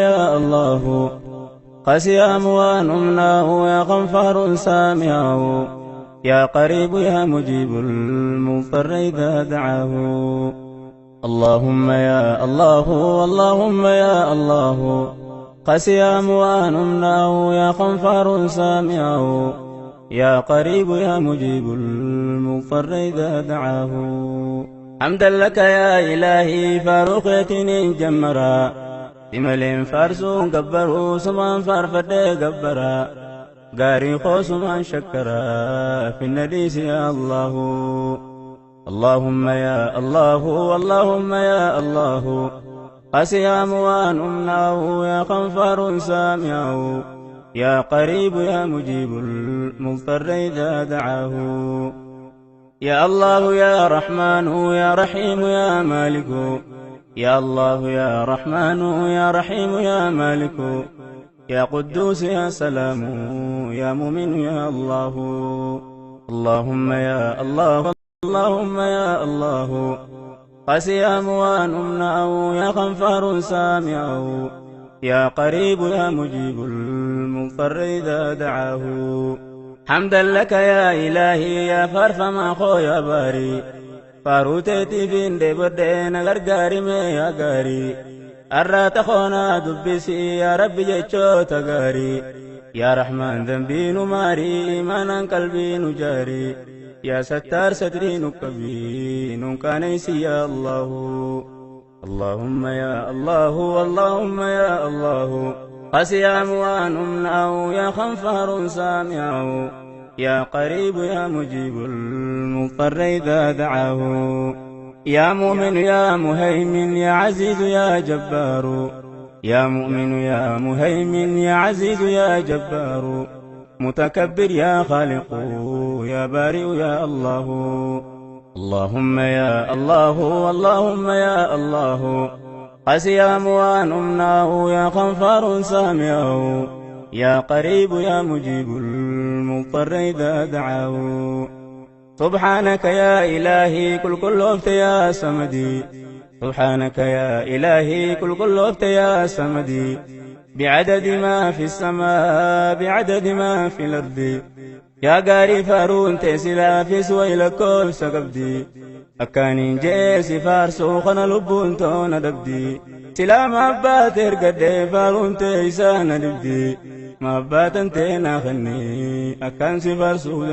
يا الله قسي أموان أمناه يا غفار سامعه يا قريب يا مجيب المضطر إذا دعاه اللهم يا الله اللهم يا الله قسي أموان أمناه يا غفار سامعه يا قريب يا مجيب المضطر إذا دعاه حمدا لك يا إلهي فاروقتني جمرا إمالين فارسون قبروا سمان فارفد قبرا قاري خوصمان شكرا في النديس يا الله اللهم يا الله اللهم يا الله قسي أموان أمناه يا غفار سامعه يا قريب يا مجيب المضطر إذا دعاه يا الله يا رحمن يا رحيم يا مالك يا الله يا رحمن يا رحيم يا مالك يا قدوس يا سلام يا مؤمن يا الله اللهم يا الله اللهم يا الله قسي أموان أمناه يا غفار سامعه يا قريب يا مجيب المضطر إذا دعاه حمدا لك يا إلهي يا فرفما خو يا باري فاروتي فين دي بدين غرغاري مي يا غاري أرات خونا دبسي يا ربي جيشو تغاري يا رحمن ذنبي نماري إيمانا قلبي نجاري يا ستار ستري نكبي نكانيسي يا الله اللهم يا الله اللهم يا الله قسي أموان أمناه يا غفار سامعه يا قريب يا مجيب المضطر إذا دعاه يا مؤمن يا مهيمن يا عزيز يا جبار يا مؤمن يا مهيمن يا عزيز يا جبار متكبر يا خالق يا بارئ يا الله اللهم يا الله اللهم يا الله قسي أموان أمناه يا غفار سامعه يا قريب يا مجيب المضطر إذا دعاه سبحانك يا إلهي كل وقت يا سمدي سبحانك يا إلهي كل وقت يا سمدي بعدد ما في السماء بعدد ما في الأرض يا قاري فارون تسلا في سويل كل سقبدي أكانين جيسي فارسو خنا لبون تونا دبدي سلا ما باتر قد فارون تيسانا دبدي ما باتن تينا خني أكان سفارسو